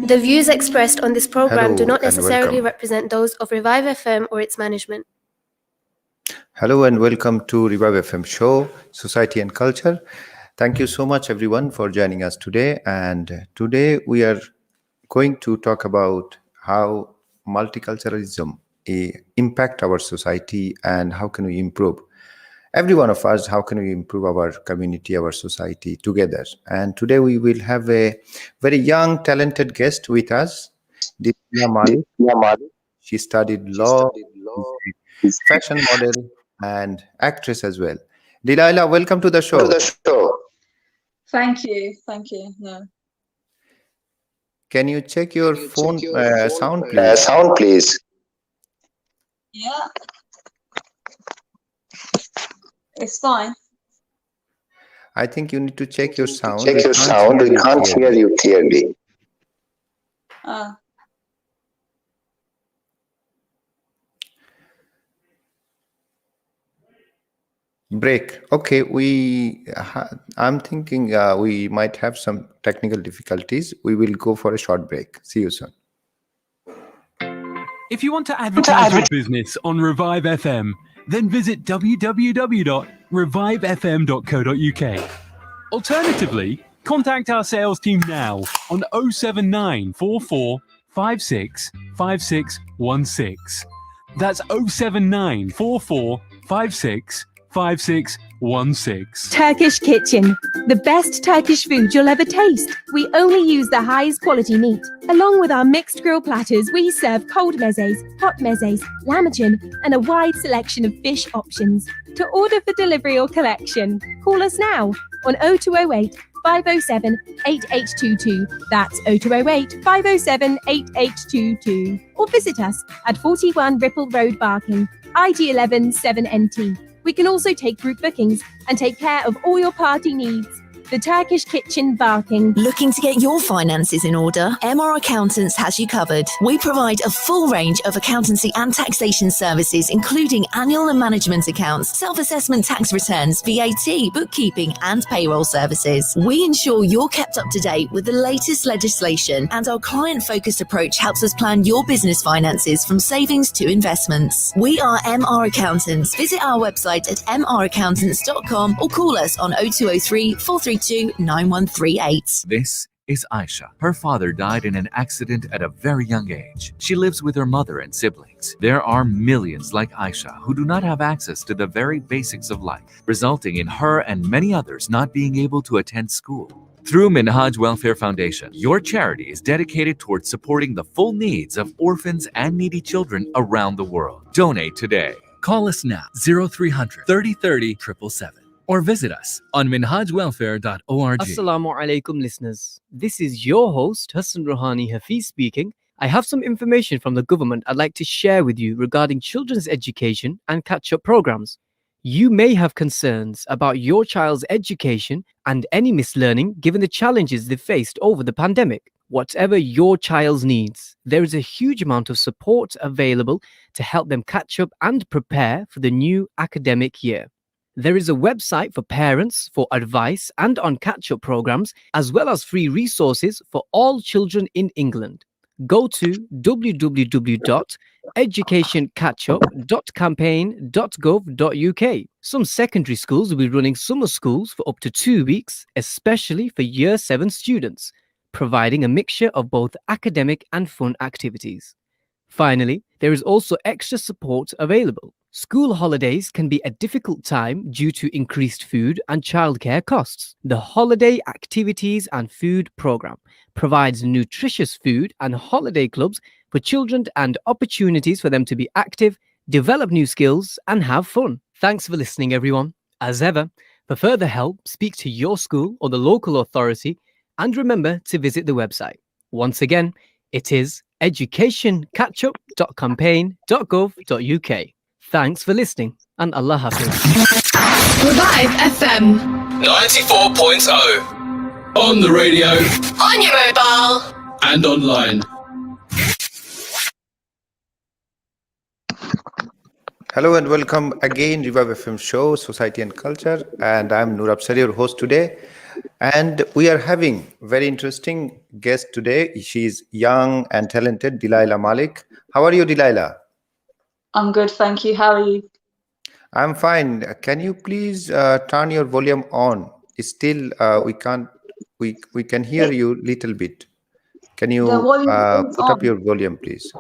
The views expressed on this program do Hello not and necessarily welcome. represent those of Revive FM or its management. Hello and welcome to Revive FM show, Society and Culture. Thank you so much everyone for joining us today. And today we are going to talk about how multiculturalism impact our society and how can we improve. Every one of us, how can we improve our community, our society together? And today we will have a very young, talented guest with us, Delilah Malik. She studied law, is a fashion model, and actress as well. Delilah, welcome to the show. Thank you. No. Can you check your phone sound, please? Yeah. It's fine. I think you need to check your sound. We can't hear you clearly. Break. Okay, I'm thinking we might have some technical difficulties. We will go for a short break. See you soon. If you want to advertise your business on Revive FM, then visit www.revivefm.co.uk. Alternatively, contact our sales team now on 079 44 56 5616. That's 079 44 56 5616. Turkish Kitchen, the best Turkish food you'll ever taste. We only use the highest quality meat. Along with our mixed grill platters, we serve cold mezes, hot mezes, lahmacun, and a wide selection of fish options. To order for delivery or collection, call us now on 0208 507 8822. That's 0208 507 8822. Or visit us at 41 Ripple Road, Barking, IG11 7NT. We can also take group bookings and take care of all your party needs. The Turkish Kitchen, Barking. Looking to get your finances in order? MR Accountants has you covered. We provide a full range of accountancy and taxation services, including annual and management accounts, self-assessment tax returns, VAT, bookkeeping, and payroll services. We ensure you're kept up to date with the latest legislation, and our client-focused approach helps us plan your business finances from savings to investments. We are MR Accountants. Visit our website at mraccountants.com or call us on 0203 432 9138. This is Aisha. Her father died in an accident at a very young age. She lives with her mother and siblings. There are millions like Aisha who do not have access to the very basics of life, resulting in her and many others not being able to attend school. Through Minhaj Welfare Foundation, your charity is dedicated towards supporting the full needs of orphans and needy children around the world. Donate today. Call us now 0300 30 30 777. Or visit us on minhajwelfare.org. Assalamu alaikum listeners. This is your host Hassan Rouhani Hafiz speaking. I have some information from the government I'd like to share with you regarding children's education and catch-up programs. You may have concerns about your child's education and any mislearning given the challenges they've faced over the pandemic. Whatever your child's needs, there is a huge amount of support available to help them catch up and prepare for the new academic year. There is a website for parents for advice and on catch-up programs, as well as free resources for all children in England. Go to www.educationcatchup.campaign.gov.uk. Some secondary schools will be running summer schools for up to 2 weeks, especially for Year 7 students, providing a mixture of both academic and fun activities. Finally, there is also extra support available. School holidays can be a difficult time due to increased food and childcare costs. The Holiday Activities and Food Programme provides nutritious food and holiday clubs for children and opportunities for them to be active, develop new skills, and have fun. Thanks for listening, everyone. As ever, for further help, speak to your school or the local authority, and remember to visit the website. Once again, it is educationcatchup.campaign.gov.uk. Thanks for listening, and Allah Hafiz. Revive FM 94.0 on the radio, on your mobile, and online. Hello and welcome again, Revive FM show, Society and Culture, and I'm Nur Absar, your host today. And we are having very interesting guest today. She's young and talented, Delilah Malik. How are you, Delilah? I'm good, thank you. How are you? I'm fine. Can you please turn your volume on? Still, we can hear you little bit. Can The you volume is put up on. your volume, please?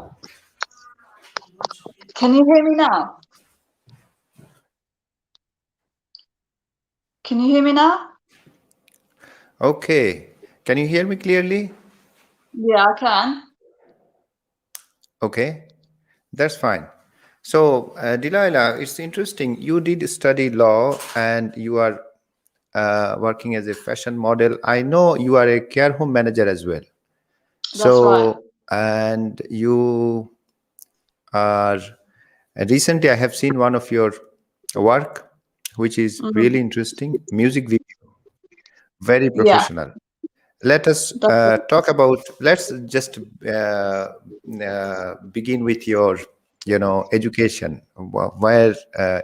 Can you hear me now? Can you hear me now? Okay. Can you hear me clearly? Yeah, I can. Okay, that's fine. So, Delilah, it's interesting. You did study law and you are working as a fashion model. I know you are a care home manager as well. That's right. And you are recently, I have seen one of your work, which is really interesting. Music video, very Yeah, professional. Let us that's talk about. Let's just begin with your, education. Where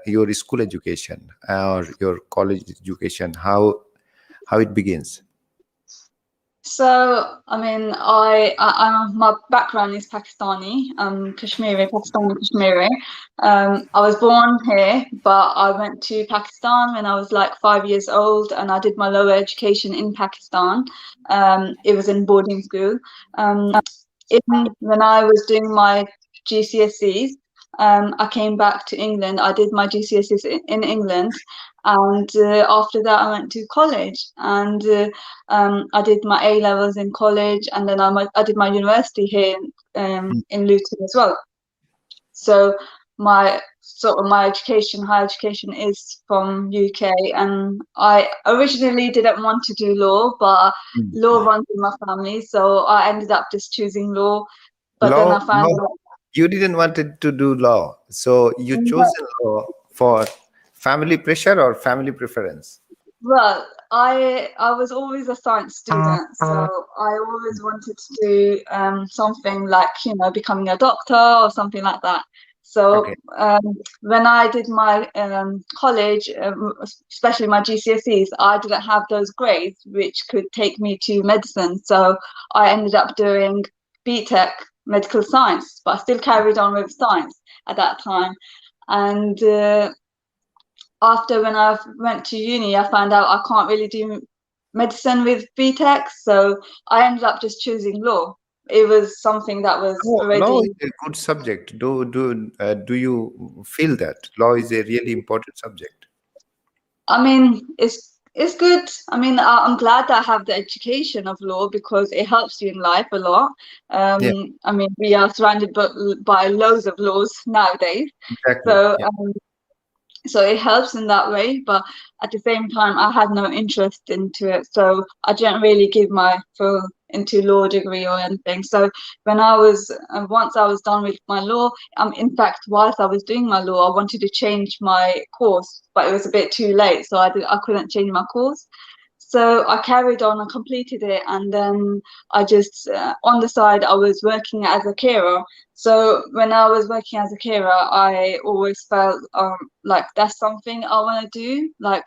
your school education or your college education, how it begins. So, I mean, my background is Pakistani, Kashmiri. I was born here, but I went to Pakistan when I was like 5 years old, and I did my lower education in Pakistan. It was in boarding school. When I was doing my GCSEs, I came back to England. I did my GCSEs in England, and after that, I went to college, and I did my A levels in college, and then I did my university here in Luton as well. So my education, higher education, is from UK, and I originally didn't want to do law, but law runs in my family, so I ended up just choosing law. But then I found out. You didn't want to do law, so you chose law for family pressure or family preference? Well, I was always a science student, so I always wanted to do something like, becoming a doctor or something like that. So when I did my college, especially my GCSEs, I didn't have those grades which could take me to medicine. So I ended up doing BTEC medical science, but I still carried on with science at that time. And after when I went to uni, I found out I can't really do medicine with BTEC, so I ended up just choosing law. It was something that was already. Law is a good subject. Do you feel that law is a really important subject? I mean, it's good. I mean, I'm glad that I have the education of law because it helps you in life a lot. I mean, we are surrounded by loads of laws nowadays. Exactly. So it helps in that way, but at the same time, I had no interest into it, so I didn't really give my full into law degree or anything. So when I was once I was done with my law, in fact, whilst I was doing my law, I wanted to change my course, but it was a bit too late, so I couldn't change my course. So I carried on and completed it, and then I just on the side I was working as a carer. So when I was working as a carer, I always felt like that's something I want to do, like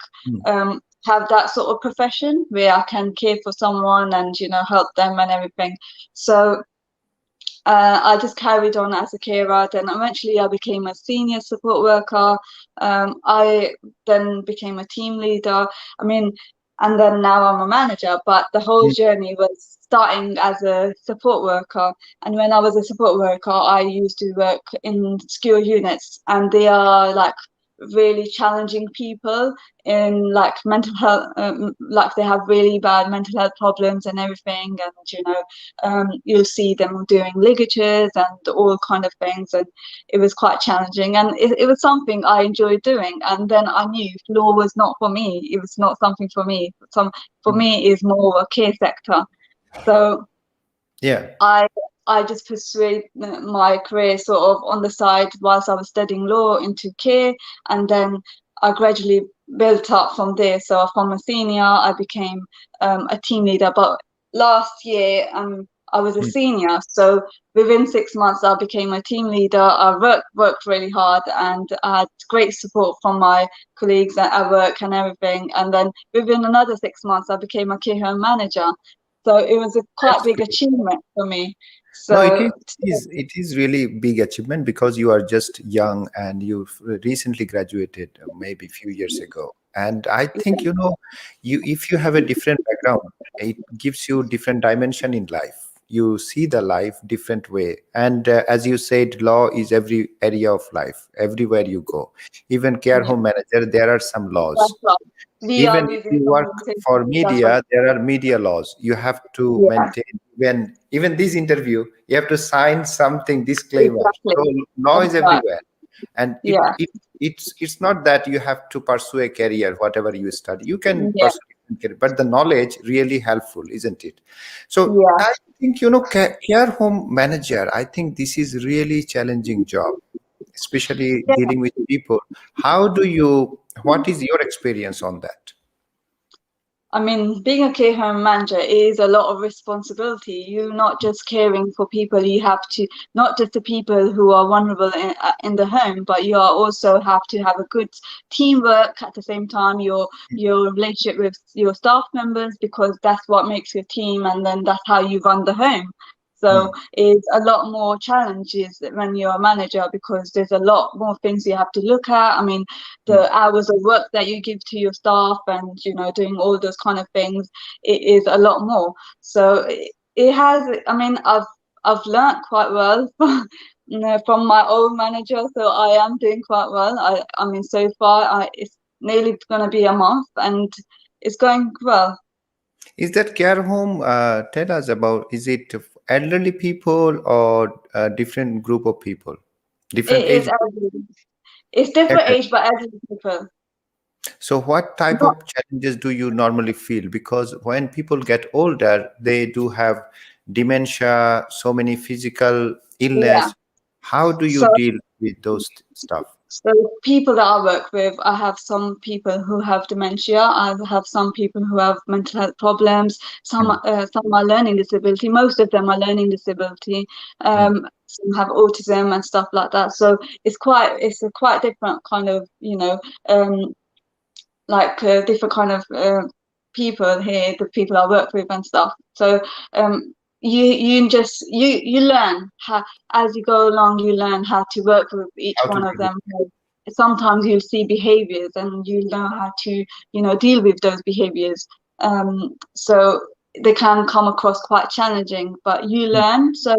have that sort of profession where I can care for someone and help them and everything. So I just carried on as a carer. Then eventually I became a senior support worker. I then became a team leader. I mean, and then now I'm a manager, but the whole journey was starting as a support worker. And when I was a support worker, I used to work in school units, and they are like really challenging people in like mental health, like they have really bad mental health problems and everything, and you'll see them doing ligatures and all kind of things, and it was quite challenging, and it was something I enjoyed doing. And then I knew law was not for me. It was not something for me. For me is more a care sector. So I just pursued my career sort of on the side whilst I was studying law into care, and then I gradually built up from there. So from a senior, I became a team leader. But last year, I was a senior. So within 6 months, I became a team leader. I worked really hard, and I had great support from my colleagues at work and everything. And then within another 6 months, I became a care home manager. So it was a quite big achievement for me. So No, it is really big achievement because you are just young and you've recently graduated maybe a few years ago. And I think, you know, if you have a different background, it gives you different dimension in life. You see the life different way. And as you said, law is every area of life, everywhere you go. Even care home manager, there are some laws. that's right. Even if you work for media, there are media laws. You have to maintain. Even this interview, you have to sign something disclaimer. Exactly. So law is That's right. everywhere, and it's not that you have to pursue a career, whatever you study. You can pursue a career, but the knowledge really helpful, isn't it? So I think, you know, care home manager, I think this is really challenging job, especially dealing with people. What is your experience on that? I mean, being a care home manager is a lot of responsibility. You're not just caring for people, you have to, not just the people who are vulnerable in the home, but you also have to have a good teamwork at the same time, your relationship with your staff members, because that's what makes your team, and then that's how you run the home. So it's a lot more challenges when you're a manager, because there's a lot more things you have to look at. I mean, the hours of work that you give to your staff and, you know, doing all those kind of things, it is a lot more. So it has, I mean, I've learned quite well from my old manager, so I am doing quite well. I mean, so far, it's nearly going to be a month and it's going well. Is that care home, tell us about, is it elderly people or a different group of people? Different age? It's different age, but elderly people. So what type of challenges do you normally feel? Because when people get older, they do have dementia, so many physical illness. How do you deal with those stuff? So people that I work with, I have some people who have dementia. I have some people who have mental health problems. Some are learning disability. Most of them are learning disability. Some have autism and stuff like that. So it's a quite different kind of, you know, different kind of people here, the people I work with and stuff. So you learn how, as you go along, you learn how to work with each one of them. Sometimes you'll see behaviors and you know how to, you know, deal with those behaviors. So they can come across quite challenging, but you learn. So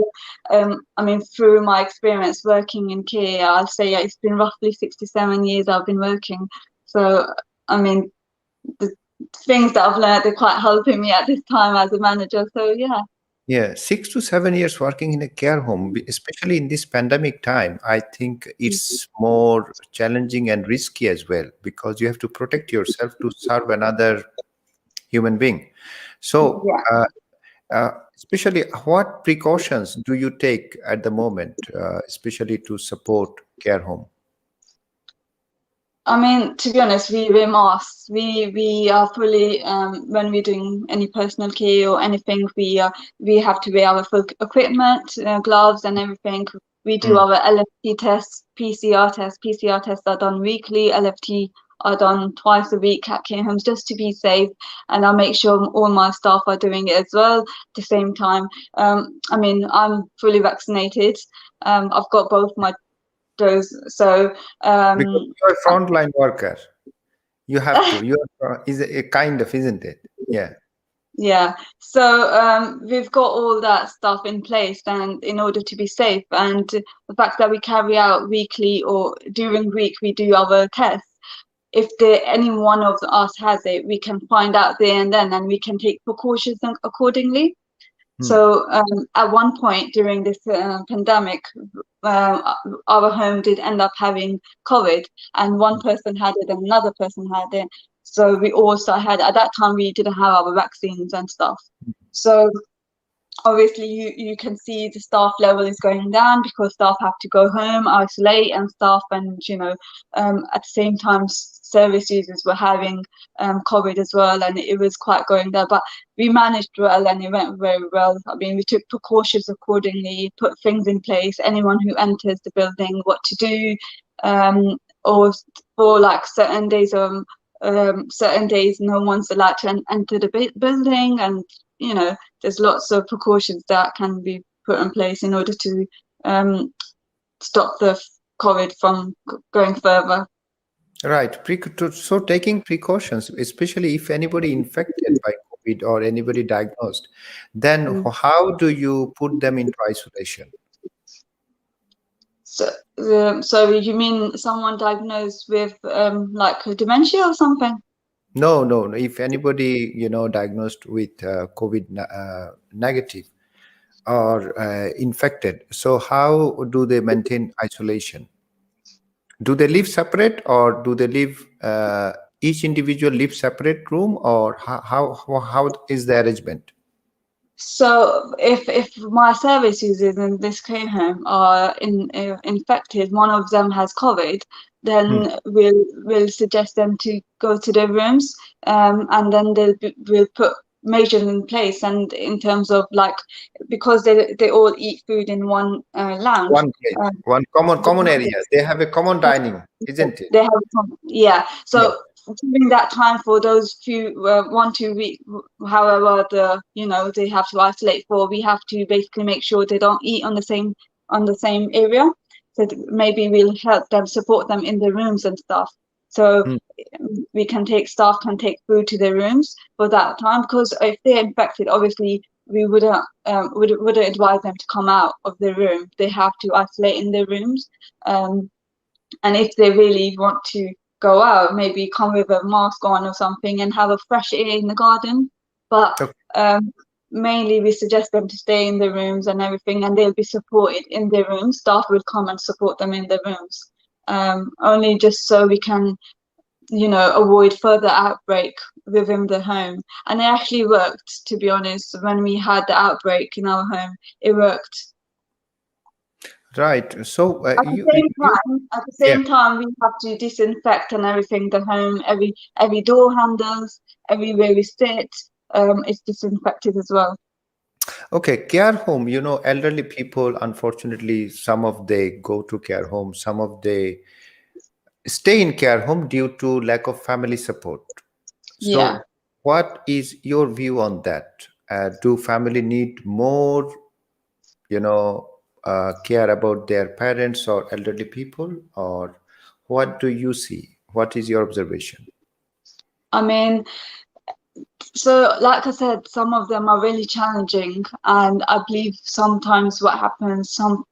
I mean, through my experience working in care, I'll say it's been roughly 67 years I've been working. So I mean, the things that I've learned are quite helping me at this time as a manager. So yeah, 6 to 7 years working in a care home, especially in this pandemic time, I think it's more challenging and risky as well, because you have to protect yourself to serve another human being. So especially what precautions do you take at the moment, especially to support care home? I mean, to be honest, we wear masks. We are fully when we're doing any personal care or anything, we have to wear our full equipment, gloves and everything. We do our LFT tests, PCR tests. PCR tests are done weekly. LFT are done twice a week at care homes, just to be safe. And I make sure all my staff are doing it as well at the same time. I mean, I'm fully vaccinated. I've got both my dose. So because you're a frontline worker, you have to. Is a kind of, isn't it? Yeah. So we've got all that stuff in place, and in order to be safe, and the fact that we carry out weekly or during week we do our tests. If any one of us has it, we can find out there and then, and we can take precautions accordingly. So at one point during this pandemic, our home did end up having COVID, and one person had it and another person had it. So we also had, at that time, we didn't have our vaccines and stuff. So obviously you can see the staff level is going down because staff have to go home, isolate and stuff, and at the same time service users were having COVID as well, and it was quite going down, but we managed well and it went very well. I mean, we took precautions accordingly, put things in place, anyone who enters the building, what to do, or for like certain days no one's allowed to enter the building, and there's lots of precautions that can be put in place in order to stop the COVID from going further. Right. So taking precautions, especially if anybody infected by COVID or anybody diagnosed, then how do you put them into isolation? So you mean someone diagnosed with like dementia or something? No. If anybody, diagnosed with COVID negative or infected, so how do they maintain isolation? Do they live separate, or do they live, each individual live separate room, or how is the arrangement? So if my service users in this care home are infected, one of them has COVID, then we'll suggest them to go to their rooms, and then we'll put measures in place, and in terms of like, because they all eat food in one lounge, one place, one common area. They have a common dining, isn't it? They have so during that time, for those few 1-2 weeks, however they have to isolate for, we have to basically make sure they don't eat on the same area. So maybe we'll help them, support them in their rooms and stuff. So staff can take food to their rooms for that time, because if they're infected, obviously we wouldn't advise them to come out of their room. They have to isolate in their rooms, and if they really want to go out, maybe come with a mask on or something and have a fresh air in the garden. But mainly we suggest them to stay in their rooms and everything, and they'll be supported in their rooms. Staff will come and support them in their rooms, only just so we can avoid further outbreak within the home. And it actually worked, to be honest. When we had the outbreak in our home, it worked. Right. So at the same time, we have to disinfect and everything, the home, every door handles, everywhere we sit, it's disinfected as well. Okay, care home, elderly people, unfortunately, some of they go to care home, some of they stay in care home due to lack of family support. So what is your view on that? Do family need more, care about their parents or elderly people, or what do you see? What is your observation? I mean, so like I said, some of them are really challenging, and I believe sometimes what happens, some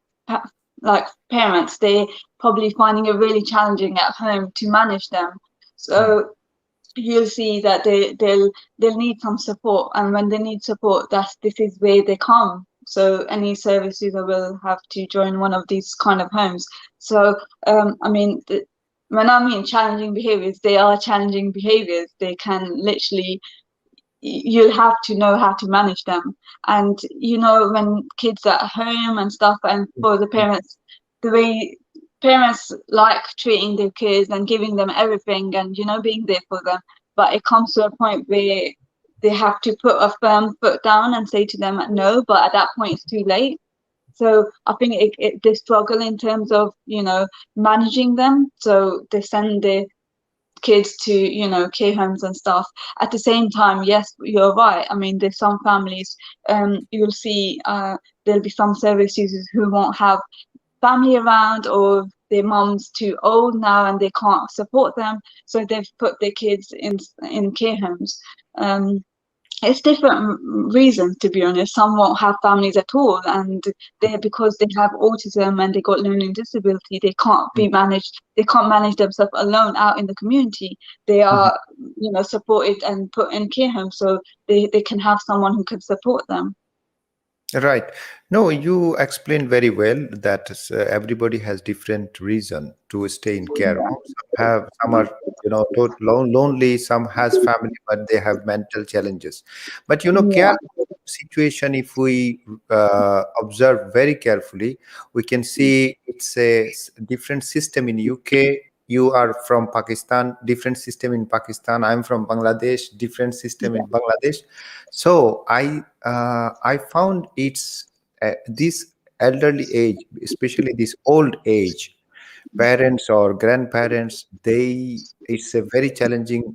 like parents, they probably finding it really challenging at home to manage them. So you'll see that they'll need some support, and when they need support, this is where they come. So any service user will have to join one of these kind of homes. So I mean, when I mean challenging behaviors, they are challenging behaviors. They can literally, you'll have to know how to manage them. And when kids are at home and stuff, and for the parents, the way parents like treating their kids and giving them everything and being there for them, but it comes to a point where they have to put a firm foot down and say to them no, but at that point it's too late. So I think they struggle in terms of managing them, so they send their kids to care homes and stuff. At the same time, yes, you're right. I mean, there's some families, you'll see there'll be some service users who won't have family around, or their mum's too old now and they can't support them, so they've put their kids in care homes. It's different reasons, to be honest. Some won't have families at all, and because they have autism and they got learning disability, they can't be managed. They can't manage themselves alone out in the community. They are, supported and put in care homes, so they can have someone who can support them. Right. No, you explained very well that everybody has different reason to stay in care homes. Some are, lonely. Some has family, but they have mental challenges. But care Yeah, home situation, if we observe very carefully, we can see it's a different system in UK. You are from Pakistan, different system in Pakistan. I'm from Bangladesh, different system in Bangladesh. So I found it's this elderly age, especially this old age, parents or grandparents, it's a very challenging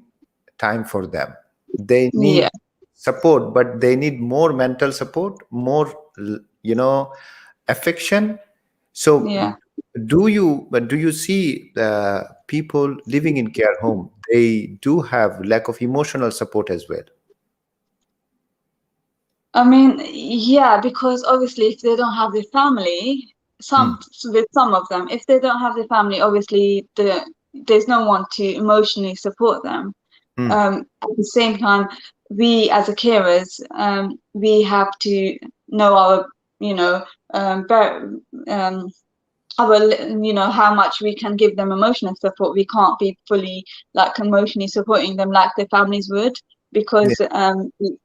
time for them. They yeah, need support, but they need more mental support, more affection. So yeah. do you see the people living in care home? They do have lack of emotional support as well. I mean, yeah, because obviously, if they don't have their family, with some of them, if they don't have their family, obviously there's no one to emotionally support them. Hmm. At the same time, we as a carers, we have to know our, you know, um, how much we can give them emotional support. We can't be fully like emotionally supporting them like their families would, Yeah, because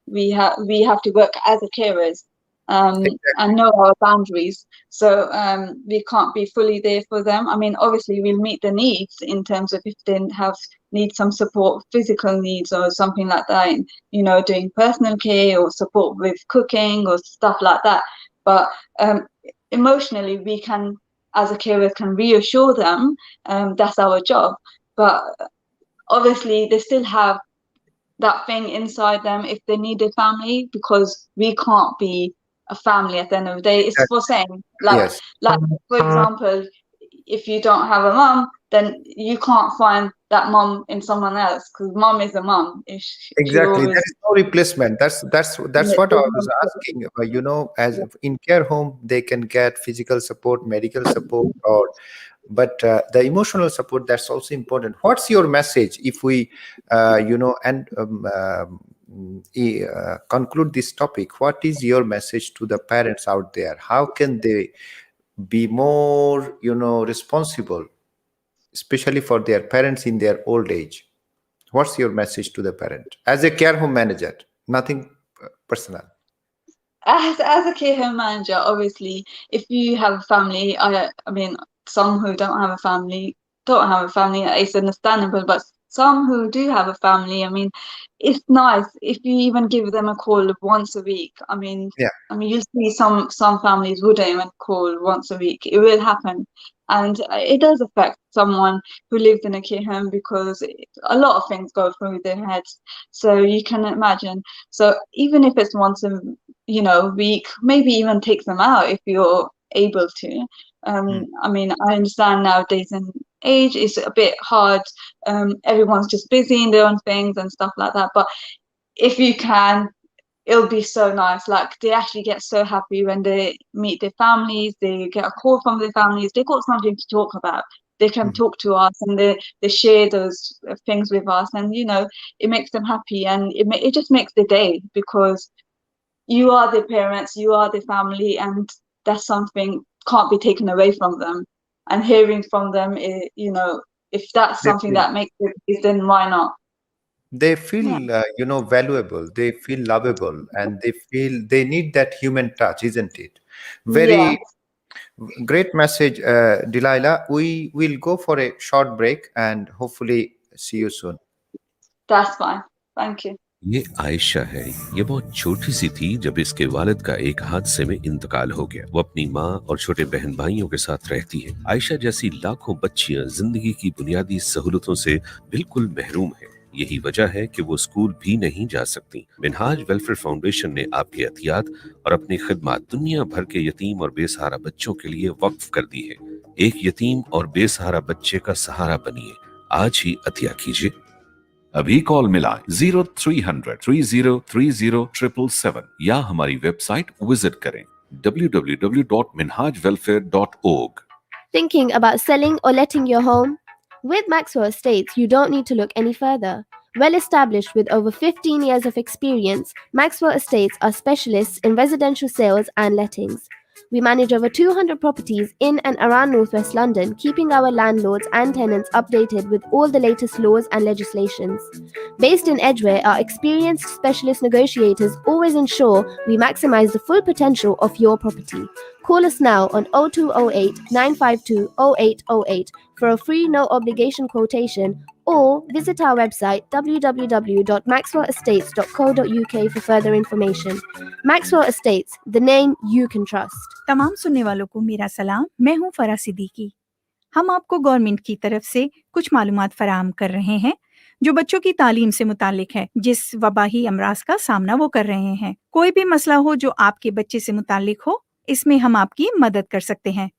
we have to work as a carers, and exactly. know our boundaries. So we can't be fully there for them. I mean, obviously we'll meet the needs in terms of if they need some support, physical needs or something like that, and, doing personal care or support with cooking or stuff like that. But emotionally, we can, as a carer, can reassure them. That's our job. But obviously they still have that thing inside them if they need a family, because we can't be a family at the end of the day. It's for saying, Yes, like for example, if you don't have a mom, then you can't find that mom in someone else, because mom is a mom. She exactly. There always, is no replacement. That's yeah, what I there's was asking. As in care home, they can get physical support, medical support, but the emotional support, that's also important. What's your message if we, conclude this topic? What is your message to the parents out there? How can they be more, responsible, especially for their parents in their old age? What's your message to the parent as a care home manager? Nothing personal. as a care home manager, obviously, if you have a family, I mean, some who don't have a family don't have a family. It's understandable, but some who do have a family, I mean, it's nice if you even give them a call once a week. Yeah, You'll see some families wouldn't even call once a week. It will happen, and it does affect someone who lives in a care home, because a lot of things go through their heads. So you can imagine. So even if it's once a week, maybe even take them out if you're able to. I mean, I understand nowadays in age it's a bit hard. Everyone's just busy in their own things and stuff like that. But if you can, it'll be so nice. Like, they actually get so happy when they meet their families, they get a call from their families, they got something to talk about. They can talk to us, and they share those things with us, and it makes them happy, and it just makes the day, because you are their parents, you are their family, and that's something can't be taken away from them. And hearing from them, if that's they something feel that makes it, then why not? they Yeah. feel valuable. They feel lovable, and they feel they need that human touch, isn't it? Yeah, Very great message, Delilah. We will go for a short break and hopefully see you soon. that's fine. Thank you. ये आयशा है। ये बहुत छोटी सी थी जब इसके वालिद का एक हादसे में इंतकाल हो गया। वो अपनी माँ और छोटे बहन भाइयों के साथ रहती है। आयशा जैसी लाखों बच्चियां जिंदगी की बुनियादी सहूलतों से बिल्कुल महरूम है। यही वजह है कि वो स्कूल भी नहीं जा सकती। मिनहाज वेलफेयर फाउंडेशन ने आपके एहतियात और अपनी खिदमत दुनिया भर के यतीम और बेसहारा बच्चों के लिए वक्फ कर दी है। एक यतीम और बेसहारा बच्चे का सहारा बनिए। आज ही अतिया कीजिए। अभी कॉल मिलाएं 0300 3030 या हमारी वेबसाइट विजिट करें www.minhajwelfare.org। Thinking about selling or letting your home? With Maxwell Estates, you don't need to look any further. Well established with over 15 years of experience, Maxwell Estates are specialists in residential sales and lettings. We manage over 200 properties in and around Northwest London, keeping our landlords and tenants updated with all the latest laws and legislations. Based in Edgware, our experienced specialist negotiators always ensure we maximize the full potential of your property. Call us now on 0208 952 0808 for a free no obligation quotation, or visit our website www.maxwellestates.co.uk for further information. Maxwell Estates, the name you can trust. तमाम सुनने वालों को मेरा सलाम। मैं हूं फरा सिद्दीकी। हम आपको गवर्नमेंट की तरफ से कुछ मालूमात फराहम कर रहे हैं जो बच्चों की तालीम से मुतालिक है, जिस वबाही अमराज का सामना वो कर रहे हैं। कोई भी मसला हो जो आपके बच्चे से मुतालिक हो, इसमें हम आपकी मदद कर सकते हैं।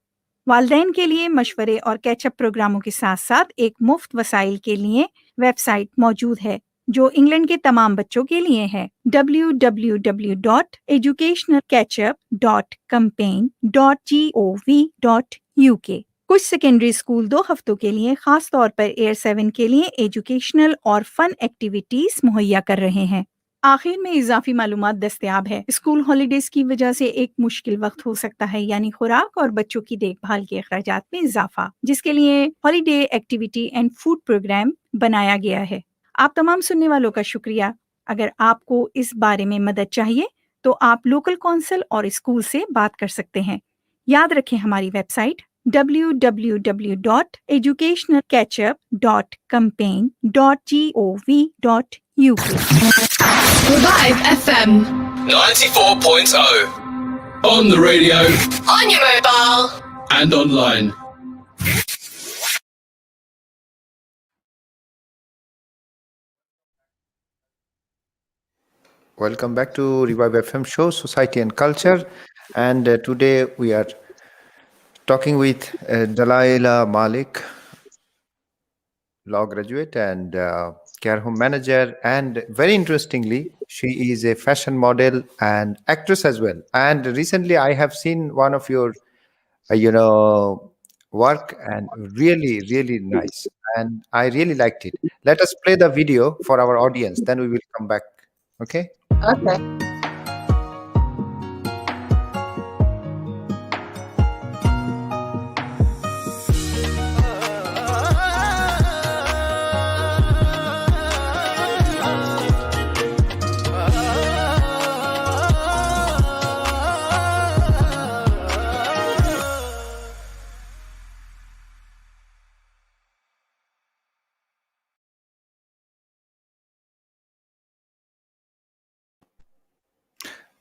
वालिदैन के लिए मशवरे और कैचअप प्रोग्रामों के साथ साथ एक मुफ्त वसाइल के लिए वेबसाइट मौजूद है जो इंग्लैंड के तमाम बच्चों के लिए है। www.educationalcatchup.campaign.gov.uk। कुछ सेकेंडरी स्कूल 2 हफ्तों के लिए खास तौर पर एयर 7 के लिए एजुकेशनल और फन एक्टिविटीज मुहैया कर रहे हैं। आखिर में इजाफी मालूमात दस्तयाब है। स्कूल हॉलीडेज की वजह से एक मुश्किल वक्त हो सकता है, यानी खुराक और बच्चों की देखभाल के अखराजात में इजाफा, जिसके लिए holiday activity and food programme बनाया गया है। आप तमाम सुनने वालों का शुक्रिया। अगर आपको इस बारे में मदद चाहिए तो आप लोकल कौंसिल और स्कूल से बात कर सकते हैं। याद रखें हमारी website www.educationalcatchup.campaign.gov.uk। Revive FM 94.0. On the radio. on your mobile. And online. Welcome back to Revive FM show, Society and Culture. And today we are talking with Delilah Malik, law graduate and care home manager. And very interestingly, she is a fashion model and actress as well. And recently I have seen one of your, work, and really, really nice. And I really liked it. Let us play the video for our audience, then we will come back. Okay? Okay.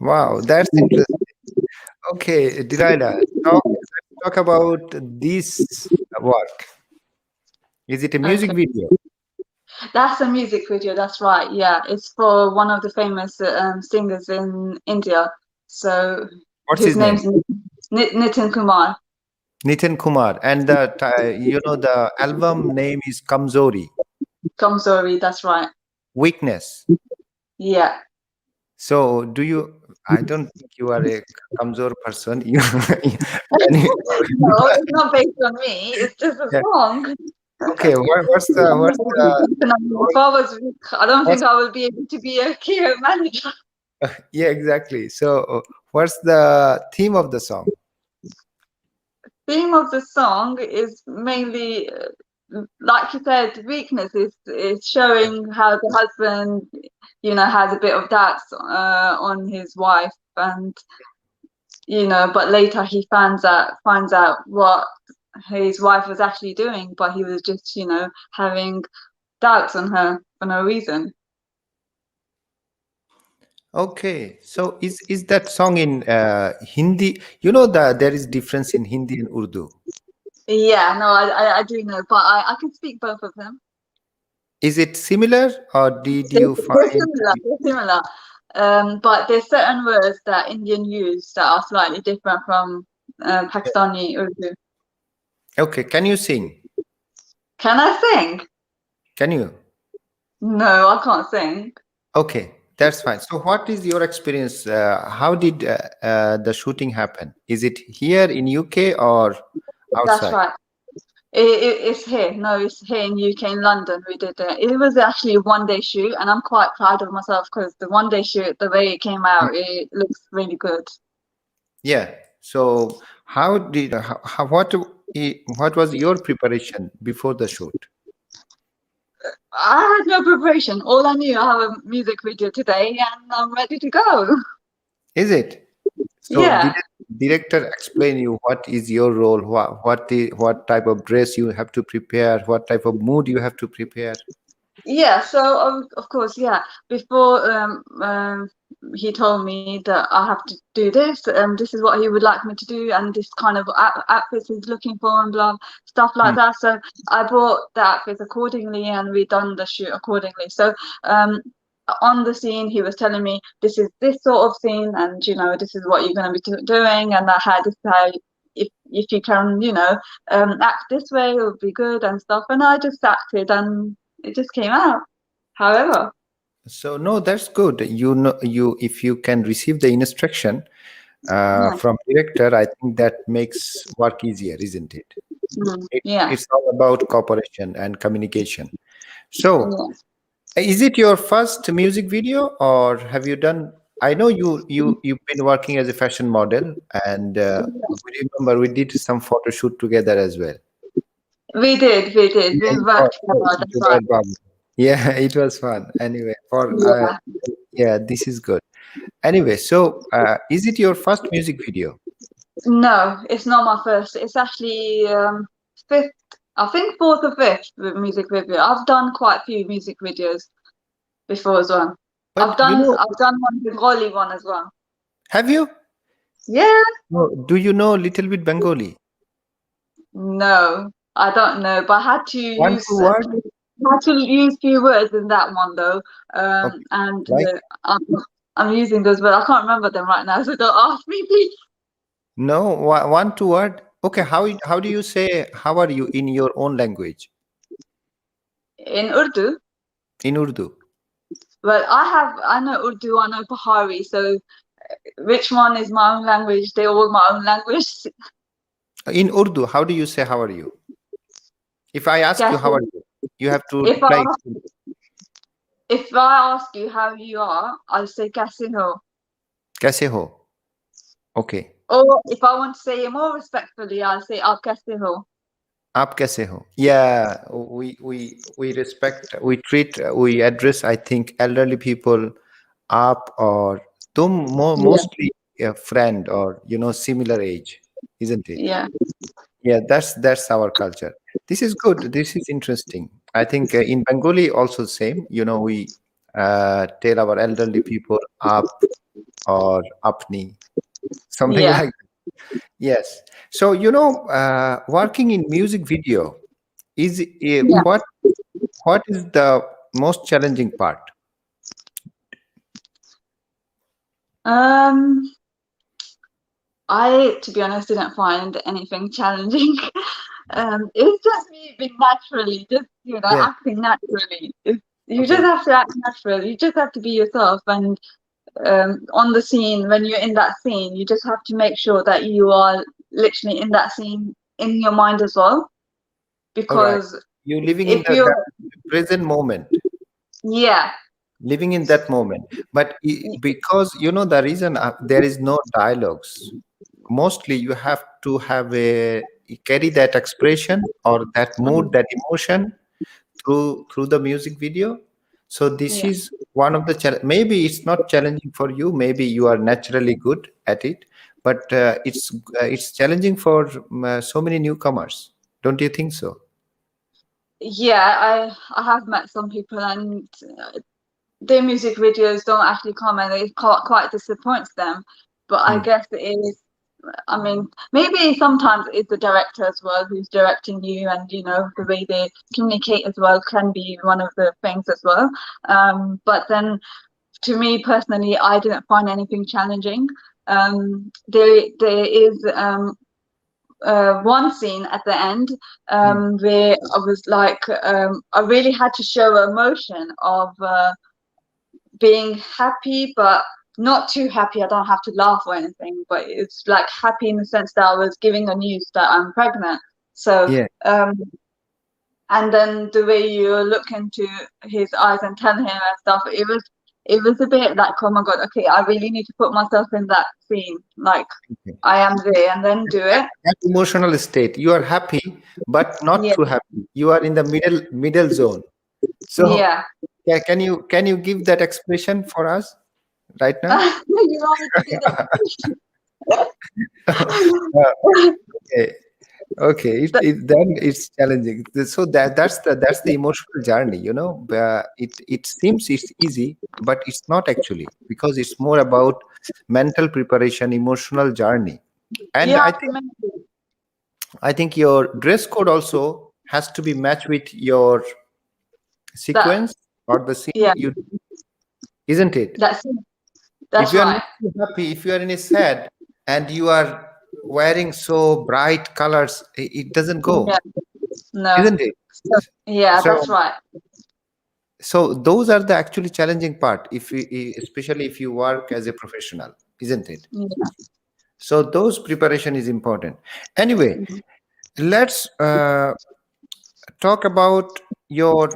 Wow, that's interesting. Okay, Delilah, let's talk about this work. Is it a music Okay. video? That's a music video, that's right. Yeah, it's for one of the famous singers in India. So What's his name? name's Nitin Kumar. Nitin Kumar. And the album name is Kamzori, Kamzori, that's right. Weakness. Yeah. So I don't think you are a Kamzor person. No, it's not based on me. It's just a Yeah. song. Okay, what's the If I was weak, I don't think I will be able to be a care manager. yeah, exactly. So what's the theme of the song? Theme of the song is mainly, like you said, weakness is showing how the husband, has a bit of doubts on his wife, and but later he finds out what his wife was actually doing, but he was just having doubts on her for no reason. Okay, so is that song in Hindi? There is difference in Hindi and Urdu. Yeah, no, I do know, but I can speak both of them. Is it similar, or did you They're find? similar. But there's certain words that Indian use that are slightly different from Pakistani Urdu. Okay, can you sing? Can I sing? Can you? No, I can't sing. Okay, that's fine. So what is your experience? How did the shooting happen? Is it here in UK or outside? That's right. It's here. No, it's here in UK, in London. We did it. It was actually a one-day shoot, and I'm quite proud of myself because the one-day shoot, the way it came out, it looks really good. Yeah. So what was your preparation before the shoot? I had no preparation. All I knew, I have a music video today, and I'm ready to go. Is it? So Yeah. did the director explain you what is your role? What type of dress you have to prepare? What type of mood you have to prepare? Yeah, so of course, yeah. Before he told me that I have to do this, this is what he would like me to do, and this kind of outfits he's looking for, and blah stuff like that. So I brought the outfits accordingly, and we done the shoot accordingly. So on the scene, he was telling me this is this sort of scene, and you know this is what you're going to be doing, and this is how. If you can, you know, act this way, it would be good and stuff. And I just acted, and it just came out. However, so no, that's good. You know, if you can receive the instruction from director, I think that makes work easier, isn't it? It's all about cooperation and communication. So, is it your first music video, or have you done? I know you've been working as a fashion model, and we remember we did some photo shoot together as well. we did. We worked hard. That's right. Yeah, it was fun. Anyway, this is good. Anyway, so is it your first music video? No, it's not my first. It's actually fifth. I think fourth or fifth music video. I've done quite a few music videos before as well. But I've done one Bengali one as well. Have you? Yeah. Do you know a little bit Bengali? No, I don't know, but I had to One use few words in that one though, and I'm using those, but I can't remember them right now. So don't ask me, please. No, 1 2 word. Okay, how do you say how are you in your own language? In Urdu. In Urdu. Well, I know Urdu, I know Bahari, so which one is my own language? They're all my own language. In Urdu, how do you say how are you? If I ask you how are you, you have to reply. If I ask you how you are, I'll say kaise ho. Kaise ho. Okay. Or if I want to say it more respectfully, I'll say aap kaise ho. Aap kaise ho. Yeah, we respect, we address, I think, elderly people aap or tum, mostly a friend or similar age, isn't it? Yeah. Yeah, that's our culture. This is good. This is interesting. I think in Bengali also same. We tell our elderly people aap or apni, something like that. Yes. So working in music video is what is the most challenging part? I, to be honest, didn't find anything challenging. It's just me being naturally, just acting naturally. You just have to act natural. You just have to be yourself, and on the scene, when you're in that scene, you just have to make sure that you are literally in that scene in your mind as well, because you're living in the present moment. Yeah. Living in that moment, but because the reason there is no dialogues, mostly you have to carry that expression or that mood, that emotion through the music video. So this is one of the maybe it's not challenging for you, maybe you are naturally good at it, but it's challenging for so many newcomers, don't you think so? Yeah, I have met some people, and their music videos don't actually come, and it quite disappoints them. But I guess it is, I mean, maybe sometimes it's the director as well who's directing you, and the way they communicate as well can be one of the things as well. But then, to me personally, I didn't find anything challenging. There is one scene at the end where I was like, I really had to show emotion of being happy, but not too happy. I don't have to laugh or anything, but it's like happy in the sense that I was giving the news that I'm pregnant. So, Yeah. and then the way you look into his eyes and tell him and stuff, it was a bit like, oh my God, okay, I really need to put myself in that scene, like I am there, and then do it. That emotional state, you are happy, but not too happy. You are in the middle zone. So Yeah. can you give that expression for us right now? You want me to do that? Okay. Then it's challenging. So that's the emotional journey. It seems it's easy, but it's not actually, because it's more about mental preparation, emotional journey. And I think your dress code also has to be matched with your sequence or the scene you do, isn't it? That's if you are right. not happy, if you are in a sad and you are wearing so bright colors, it doesn't go. Yeah. No. Isn't it? That's right. So those are the actually challenging part, especially if you work as a professional, isn't it? Yeah. So those preparation is important. Anyway, let's talk about your,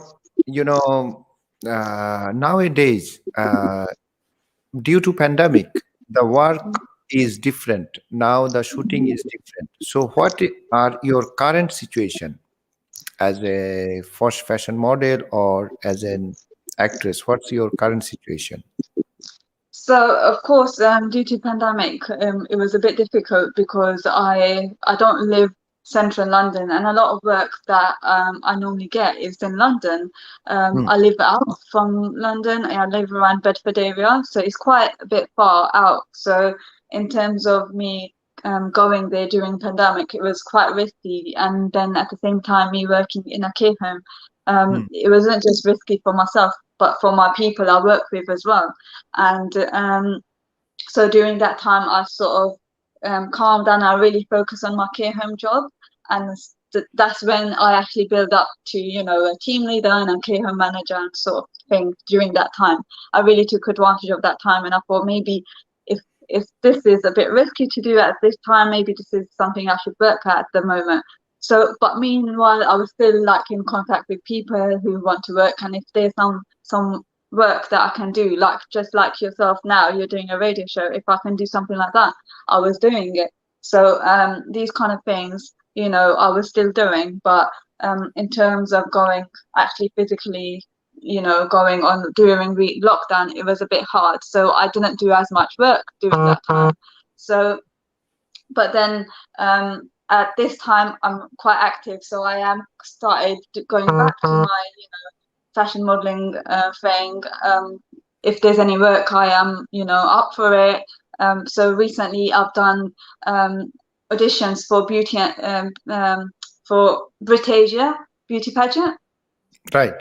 nowadays, due to pandemic, the work is different. Now the shooting is different. So what are your current situation as a fashion model or as an actress? What's your current situation? So of course, due to pandemic, it was a bit difficult because I don't live central London, and a lot of work that I normally get is in London. I live out from London. I live around Bedford area, so it's quite a bit far out. So in terms of me going there during pandemic, it was quite risky. And then at the same time, me working in a care home, it wasn't just risky for myself, but for my people I work with as well. And so during that time, I sort of calmed down. I really focused on my care home job, and that's when I actually built up to, a team leader and a care home manager and sort of thing. During that time, I really took advantage of that time, and I thought maybe if this is a bit risky to do at this time, maybe this is something I should work at the moment. So, but meanwhile, I was still like in contact with people who want to work, and if there's some work that I can do, like just like yourself now, you're doing a radio show. If I can do something like that, I was doing it. So these kind of things, I was still doing. But in terms of going actually physically, going on during lockdown, it was a bit hard. So I didn't do as much work during that time. So, but then at this time, I'm quite active. So I am started going back to my, fashion modeling thing. If there's any work, I am, up for it. So recently I've done auditions for beauty for Britasia beauty pageant. Right.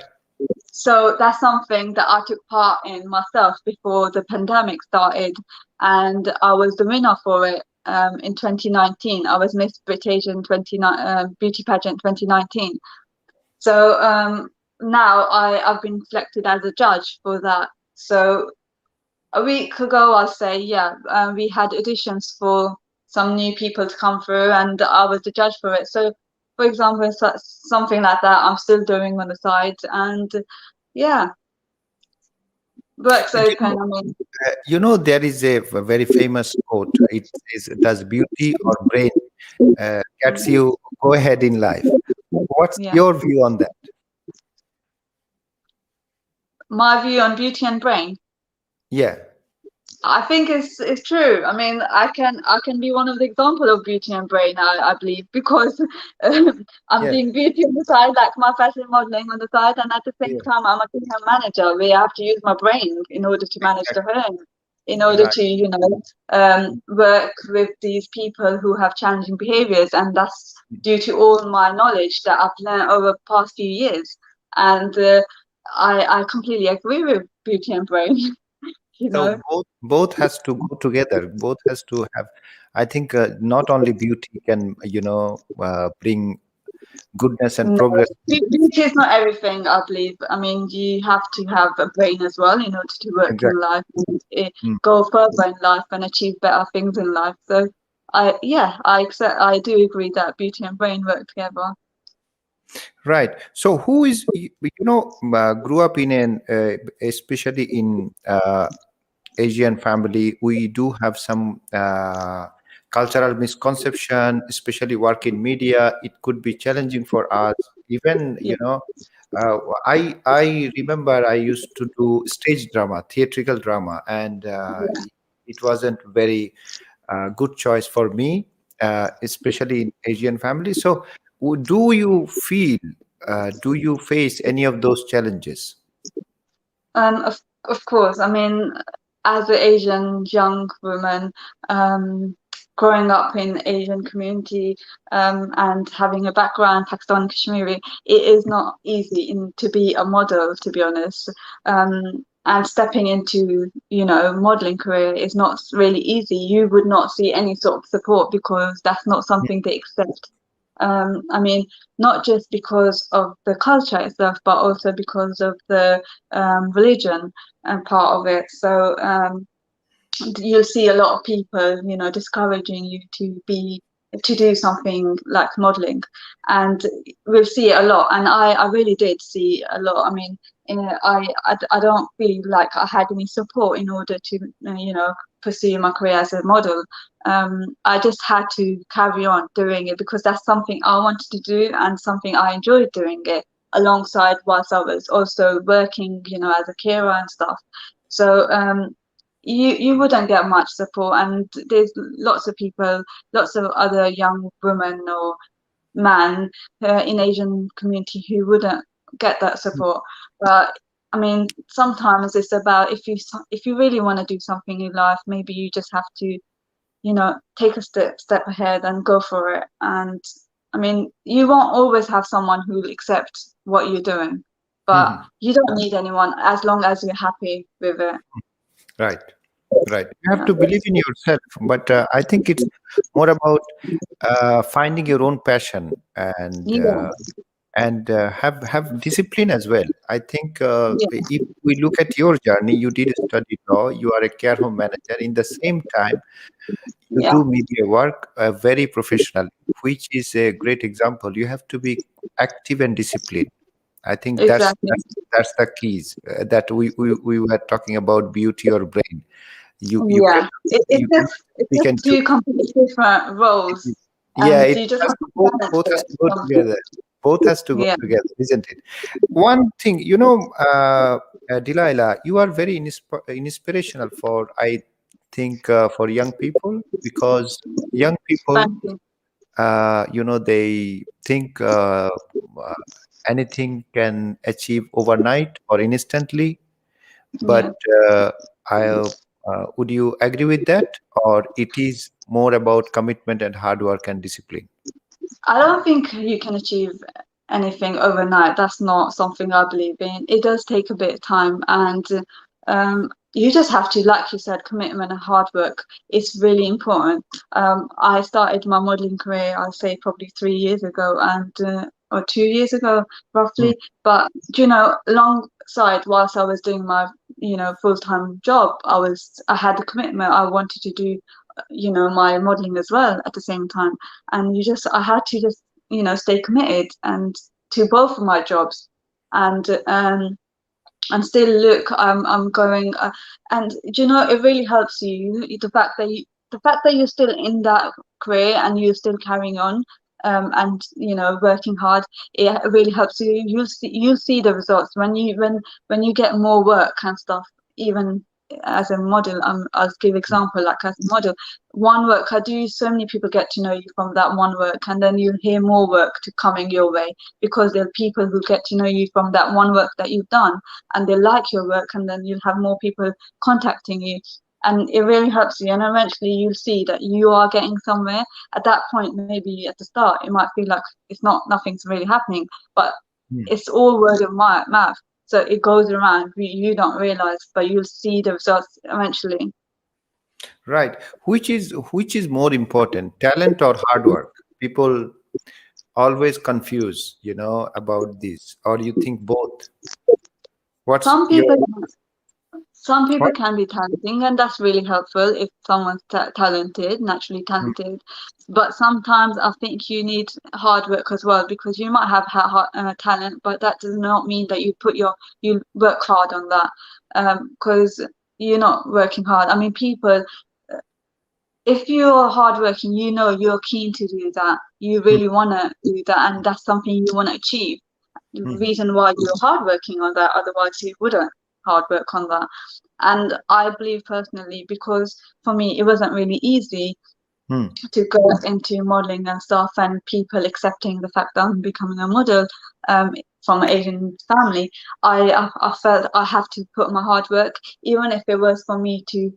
So that's something that I took part in myself before the pandemic started, and I was the winner for it in 2019. I was Miss Britasia beauty pageant 2019. So now I've been selected as a judge for that. So a week ago, I'll say, we had auditions for some new people to come through, and I was the judge for it. So, for example, something like that I'm still doing on the side, and work's open. There is a very famous quote. It says, "Does beauty or brain gets you go ahead in life?" What's your view on that? My view on beauty and brain? Yeah. I think it's true. I mean, I can be one of the example of beauty and brain, I believe, because I'm doing beauty on the side, like my fashion modeling on the side, and at the same time I'm a care home manager. We have to use my brain in order to manage the home, in order to work with these people who have challenging behaviors, and that's due to all my knowledge that I've learned over the past few years. And I completely agree with beauty and brain. So both has to go together. Both has to have. I think not only beauty can bring goodness and progress. Beauty is not everything, I believe. I mean, you have to have a brain as well in order to work in life, and go further in life and achieve better things in life. So I do agree that beauty and brain work together. Right. So who is, grew up in especially in Asian family, we do have some cultural misconception, especially work in media. It could be challenging for us. Even, I remember I used to do stage drama, theatrical drama, and it wasn't very good choice for me, especially in Asian families. So, do you feel, do you face any of those challenges? Of course. I mean, as an Asian young woman, growing up in Asian community, and having a background Pakistani Kashmiri, it is not easy to be a model, to be honest. And stepping into, modeling career is not really easy. You would not see any sort of support because that's not something they accept. I mean, not just because of the culture itself, but also because of the religion and part of it. So you'll see a lot of people, discouraging you to do something like modeling, and we'll see it a lot. And I really did see a lot. I mean, I don't feel like I had any support in order to, pursue my career as a model. I just had to carry on doing it because that's something I wanted to do and something I enjoyed doing it alongside whilst I was also working, as a carer and stuff. So you wouldn't get much support, and there's lots of people, lots of other young women or men in Asian community who wouldn't get that support. But I mean, sometimes it's about if you really want to do something in life, maybe you just have to, take a step ahead and go for it. And I mean, you won't always have someone who will accept what you're doing, but you don't need anyone as long as you're happy with it. Right. You have to believe in yourself, but I think it's more about finding your own passion and have discipline as well. I think if we look at your journey, you did study law, you are a care home manager. In the same time, you do media work very professional, which is a great example. You have to be active and disciplined. I think that's the keys that we were talking about beauty or brain. It's just two completely different roles. Both has to go together. Both has to go together, isn't it? One thing, Delilah, you are very inspirational for, I think, for young people, because young people, they think anything can achieve overnight or instantly. But would you agree with that, or it is more about commitment and hard work and discipline? I don't think you can achieve anything overnight. That's not something I believe in. It does take a bit of time, and you just have to, like you said, commitment and hard work. It's really important. I started my modeling career, I'll say probably 3 years ago, and or 2 years ago, roughly. But alongside whilst I was doing my, full-time job, I had the commitment. I wanted to do, my modeling as well at the same time, and I had to just, stay committed and to both of my jobs, and still look, I'm going, and it really helps you, the fact that you're still in that career and you're still carrying on, and working hard. It really helps you. You'll see the results when you get more work and stuff. Even as a model, I'll give example, like as a model, one work I do, so many people get to know you from that one work, and then you'll hear more work coming your way, because there are people who get to know you from that one work that you've done, and they like your work, and then you'll have more people contacting you, and it really helps you. And eventually you'll see that you are getting somewhere. At that point, maybe at the start it might feel like nothing's really happening, but it's all word of mouth. So it goes around. You don't realize, but you'll see the results eventually. Right. Which is more important, talent or hard work? People always confuse, about this. Or you think both? Some people can be talented, and that's really helpful if someone's talented, naturally talented. But sometimes I think you need hard work as well, because you might have talent, but that does not mean that you work hard on that, because you're not working hard. I mean, people, if you're hardworking, you're keen to do that. You really want to do that, and that's something you want to achieve. The reason why you're hardworking on that, otherwise you wouldn't hard work on that. And I believe personally, because for me it wasn't really easy to go into modeling and stuff, and people accepting the fact that I'm becoming a model from an Asian family, I felt I have to put my hard work, even if it was for me to,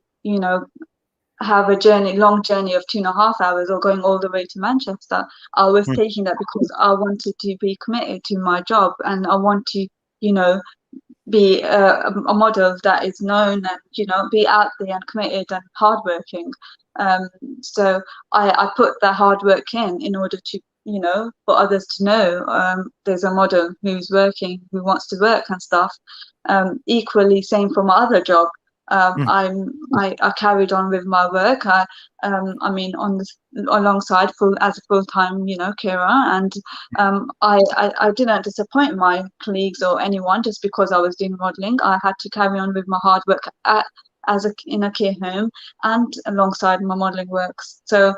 have a long journey of 2.5 hours or going all the way to Manchester. I was taking that because I wanted to be committed to my job, and I want to, be a model that is known, and be out there and committed and hardworking. So I put that hard work in order to, for others to know there's a model who's working, who wants to work and stuff. Equally, same for my other job. I carried on with my work. Alongside as a full-time, carer, and I didn't disappoint my colleagues or anyone just because I was doing modelling. I had to carry on with my hard work in a care home and alongside my modelling works. So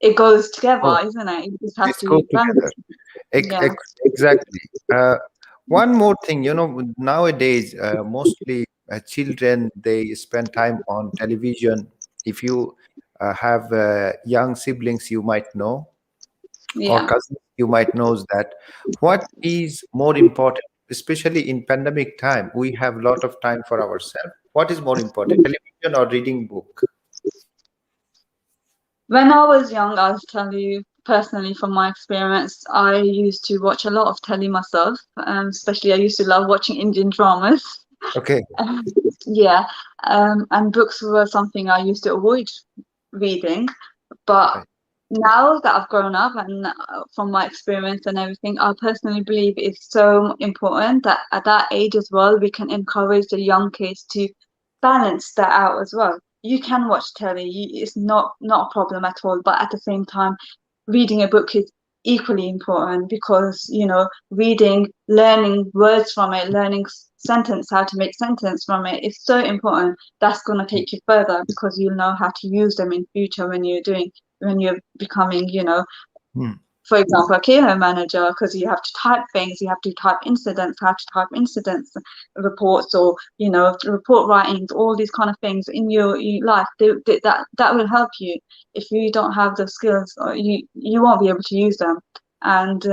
it goes together, isn't it? You just have to balance. Exactly. One more thing, nowadays, mostly children, they spend time on television. If you have young siblings, you might know, or cousins, you might know that. What is more important, especially in pandemic time? We have a lot of time for ourselves. What is more important, television or reading book? When I was young, I'll tell you personally from my experience, I used to watch a lot of telly myself. Especially, I used to love watching Indian dramas. Okay. And books were something I used to avoid reading. But now that I've grown up, and from my experience and everything, I personally believe it's so important that at that age as well, we can encourage the young kids to balance that out as well. You can watch telly, it's not a problem at all, but at the same time, reading a book is equally important, because reading, learning words from it, learning how to make sentence from it is so important. That's going to take you further, because you'll know how to use them in future when you're becoming, for example, a care home manager, because you have to type things, you have to type incidents, how to type incidents reports, or report writings, all these kind of things in your life. That will help you. If you don't have the skills, or you won't be able to use them. And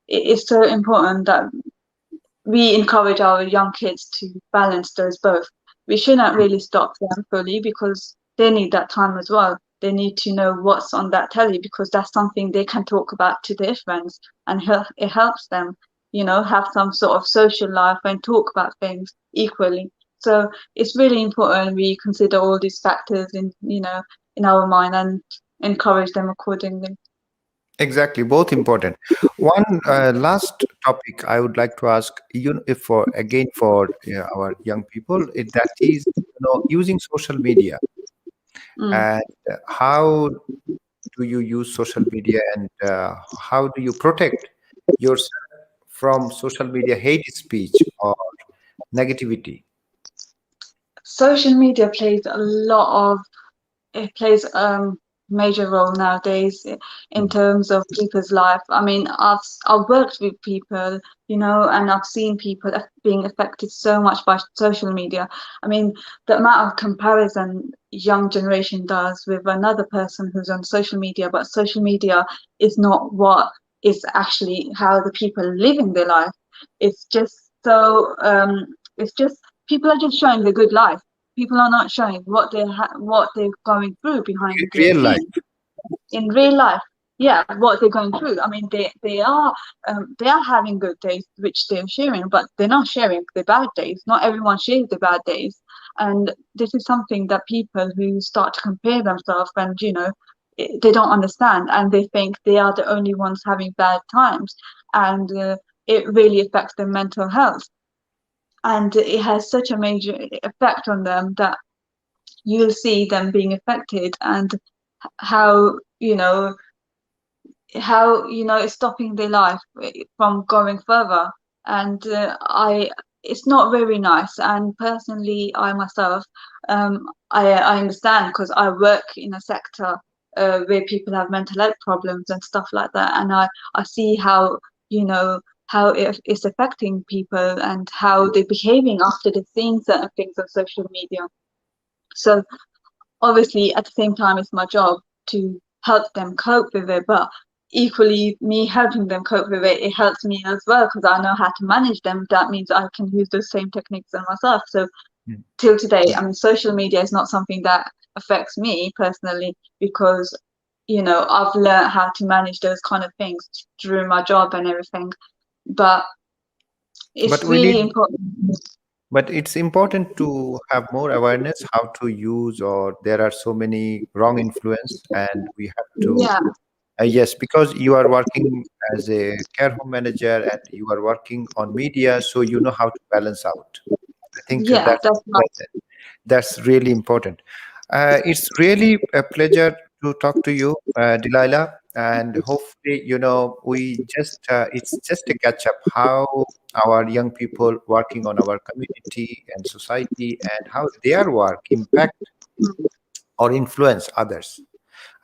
it's so important that we encourage our young kids to balance those both. We shouldn't really stop them fully, because they need that time as well. They need to know what's on that telly, because that's something they can talk about to their friends, and it helps them, have some sort of social life and talk about things equally. So it's really important we consider all these factors in our mind and encourage them accordingly. Exactly, both important. One last topic I would like to ask, if for our young people, that is, using social media. And how do you use social media, and how do you protect yourself from social media hate speech or negativity? Social media plays major role nowadays in terms of people's life. I mean, I've worked with people, and I've seen people being affected so much by social media. I mean, the amount of comparison young generation does with another person who's on social media, but social media is not what is actually how the people are living their life. It's just people are just showing the good life. People are not showing what they're going through behind the real life. In real life, what they're going through. I mean, they are having good days, which they're sharing, but they're not sharing the bad days. Not everyone shares the bad days, and this is something that people who start to compare themselves, and they don't understand, and they think they are the only ones having bad times, and it really affects their mental health. and it has such a major effect on them that you'll see them being affected, and how it's stopping their life from going further. And it's not very nice. And personally, I myself, I understand, because I work in a sector where people have mental health problems and stuff like that, and I see how how it's affecting people and how they're behaving after they're seeing certain things on social media. So obviously, at the same time, it's my job to help them cope with it, but equally, me helping them cope with it, it helps me as well, because I know how to manage them. That means I can use those same techniques on myself. So till today, I mean, social media is not something that affects me personally, because I've learned how to manage those kind of things through my job and everything. But it's really important. But it's important to have more awareness how to use, or there are so many wrong influence, and we have to. Yes, because you are working as a care home manager and you are working on media, so you know how to balance out. I think that's really important. It's really a pleasure to talk to you, Delilah, and hopefully, we just it's just a catch up how our young people working on our community and society, and how their work impact or influence others.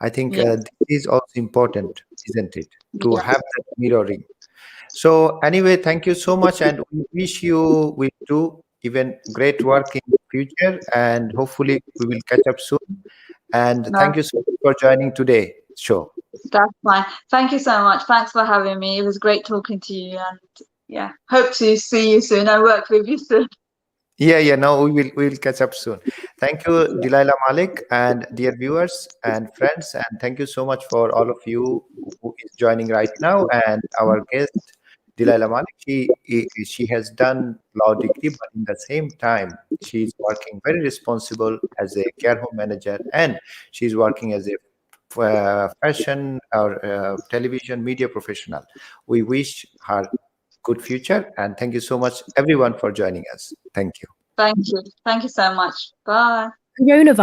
I think this is also important, isn't it, to have that mirroring. So anyway, thank you so much, and we wish you will do even great work in the future, and hopefully we will catch up soon. And thank you so much for joining today's show. That's fine. Thank you so much. Thanks for having me. It was great talking to you, and hope to see you soon and work with you soon. No, we'll catch up soon. Thank you, Delilah Malik, and dear viewers and friends, and thank you so much for all of you who is joining right now. And our guest, Delilah Malik, she has done law degree, but in the same time, she's working very responsible as a care home manager, and she's working as a fashion or television media professional. We wish her good future, and thank you so much, everyone, for joining us. Thank you. Thank you. Thank you so much. Bye. Coronavirus